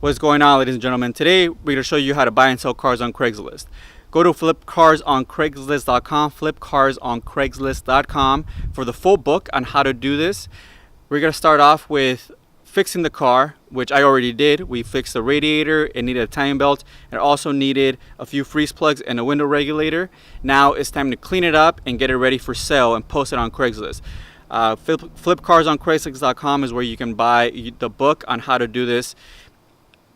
What's going on, ladies and gentlemen? Today we're going to show you how to buy and sell cars on Craigslist. Go to flipcarsoncraigslist.com, flipcarsoncraigslist.com for the full book on how to do this. We're going to start off with fixing the car, which I already did. We fixed the radiator, it needed a timing belt, and it also needed a few freeze plugs and a window regulator. Now it's time to clean it up and get it ready for sale and post it on Craigslist. Flipcarsoncraigslist.com is where you can buy the book on how to do this.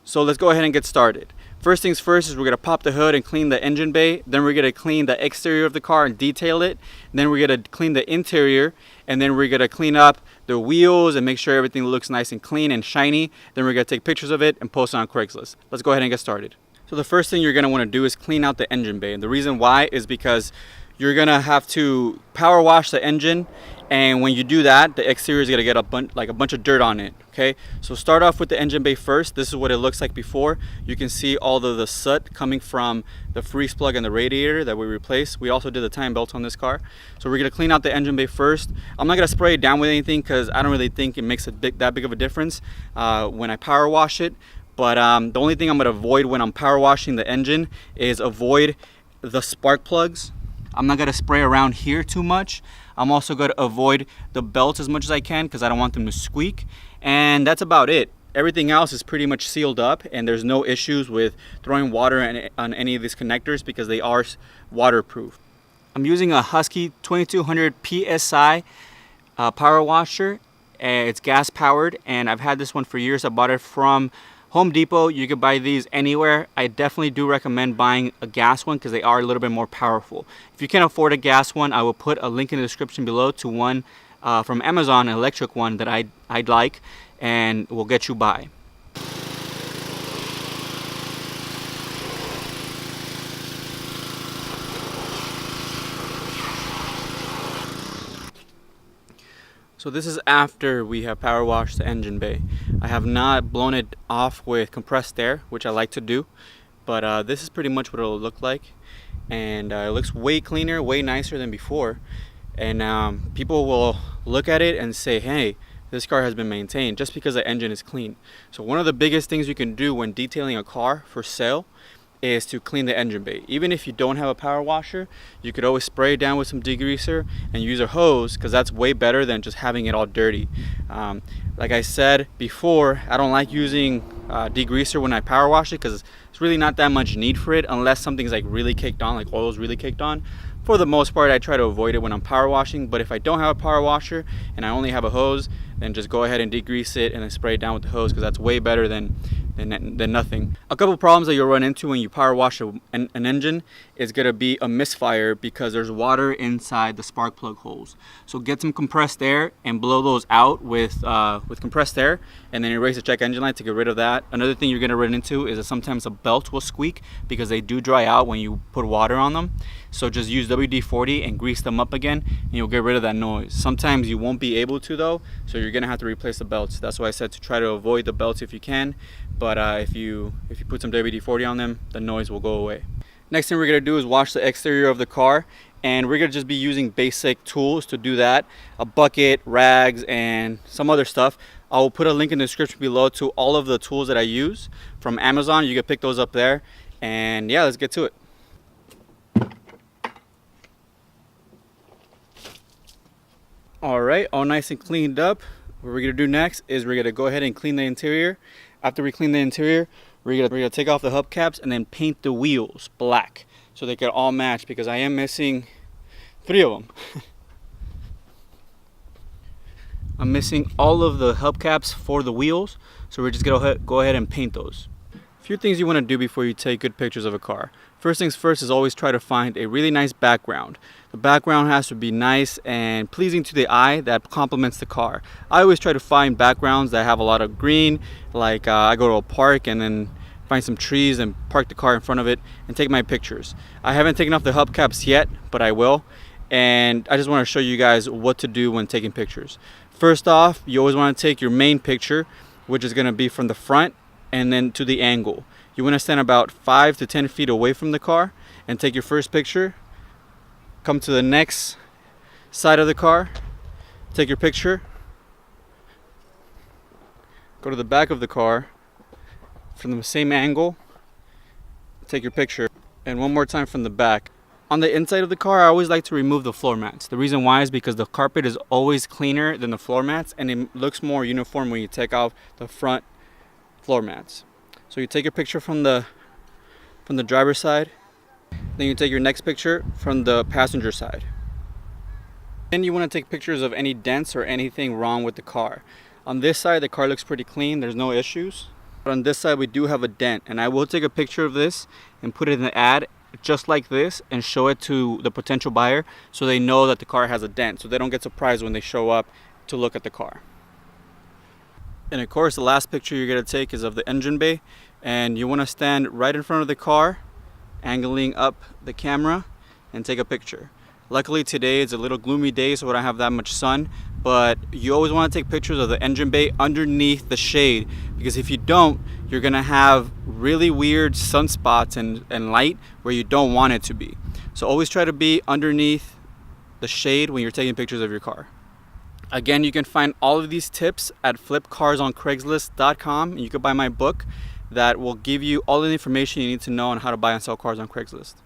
So let's go ahead and get started. First things first is we're going to pop the hood and clean the engine bay. Then we're going to clean the exterior of the car and detail it. Then we're going to clean the interior. And then we're going to clean up the wheels and make sure everything looks nice and clean and shiny. Then we're going to take pictures of it and post it on Craigslist. Let's go ahead and get started. So the first thing you're going to want to do is clean out the engine bay. And the reason why is because you're going to have to power wash the engine. And when you do that, the exterior is going to get a bunch of dirt on it. Okay, so start off with the engine bay first. This is what it looks like before. You can see all of the soot coming from the freeze plug and the radiator that we replaced. We also did the timing belt on this car. So we're going to clean out the engine bay first. I'm not going to spray it down with anything because I don't really think it makes that big of a difference when I power wash it. But the only thing I'm going to avoid when I'm power washing the engine is avoid the spark plugs. I'm not going to spray around here too much. I'm also going to avoid the belts as much as I can because I don't want them to squeak. And that's about it. Everything else is pretty much sealed up and there's no issues with throwing water on any of these connectors because they are waterproof. I'm using a Husky 2200 PSI power washer. It's gas powered and I've had this one for years. I bought it from Home Depot. You could buy these anywhere. I definitely do recommend buying a gas one because they are a little bit more powerful. If you can't afford a gas one, I will put a link in the description below to one from Amazon, an electric one that I'd like, and will get you by. So this is after we have power washed the engine bay. I have not blown it off with compressed air, which I like to do, but this is pretty much what it'll look like. And it looks way cleaner, way nicer than before. And people will look at it and say, hey, this car has been maintained just because the engine is clean. So one of the biggest things you can do when detailing a car for sale is to clean the engine bay. Even if you don't have a power washer, you could always spray it down with some degreaser and use a hose because that's way better than just having it all dirty. Like I said before, I don't like using degreaser when I power wash it because it's really not that much need for it unless something's like really caked on, like oil's really caked on. For the most part, I try to avoid it when I'm power washing, but if I don't have a power washer and I only have a hose, then just go ahead and degrease it and then spray it down with the hose because that's way better than nothing. A couple problems that you'll run into when you power wash an engine is going to be a misfire because there's water inside the spark plug holes. So get some compressed air and blow those out with compressed air and then erase the check engine light to get rid of that. Another thing you're going to run into is that sometimes a belt will squeak because they do dry out when you put water on them. So just use WD-40 and grease them up again and you'll get rid of that noise. Sometimes you won't be able to though, so you're going to have to replace the belts. That's why I said to try to avoid the belts if you can. But if you put some WD-40 on them, the noise will go away. Next thing we're going to do is wash the exterior of the car, and we're going to just be using basic tools to do that. A bucket, rags, and some other stuff. I will put a link in the description below to all of the tools that I use from Amazon. You can pick those up there. And yeah, let's get to it. Alright, all nice and cleaned up. What we're going to do next is we're going to go ahead and clean the interior. After we clean the interior, we're gonna take off the hubcaps and then paint the wheels black so they can all match because I am missing 3 of them. I'm missing all of the hubcaps for the wheels, so we're just gonna go ahead and paint those. A few things you want to do before you take good pictures of a car. First things first is always try to find a really nice background. The background has to be nice and pleasing to the eye that complements the car. I always try to find backgrounds that have a lot of green, like I go to a park and then find some trees and park the car in front of it and take my pictures. I haven't taken off the hubcaps yet, but I will. And I just want to show you guys what to do when taking pictures. First off, you always want to take your main picture, which is going to be from the front and then to the angle. You want to stand about 5 to 10 feet away from the car and take your first picture. Come to the next side of the car, take your picture. Go to the back of the car from the same angle, take your picture, and one more time from the back. On the inside of the car, I always like to remove the floor mats. The reason why is because the carpet is always cleaner than the floor mats, and it looks more uniform when you take off the front floor mats. So you take your picture from the driver's side, then you take your next picture from the passenger side. Then you want to take pictures of any dents or anything wrong with the car. On this side, the car looks pretty clean, there's no issues. But on this side, we do have a dent, and I will take a picture of this and put it in the ad just like this and show it to the potential buyer so they know that the car has a dent, so they don't get surprised when they show up to look at the car. And of course, the last picture you're going to take is of the engine bay, and you want to stand right in front of the car, angling up the camera, and take a picture. Luckily today it's a little gloomy day, so I don't have that much sun, but you always want to take pictures of the engine bay underneath the shade, because if you don't, you're gonna have really weird sunspots and light where you don't want it to be. So always try to be underneath the shade when you're taking pictures of your car. Again, you can find all of these tips at flipcarsonCraigslist.com, and you can buy my book that will give you all the information you need to know on how to buy and sell cars on Craigslist.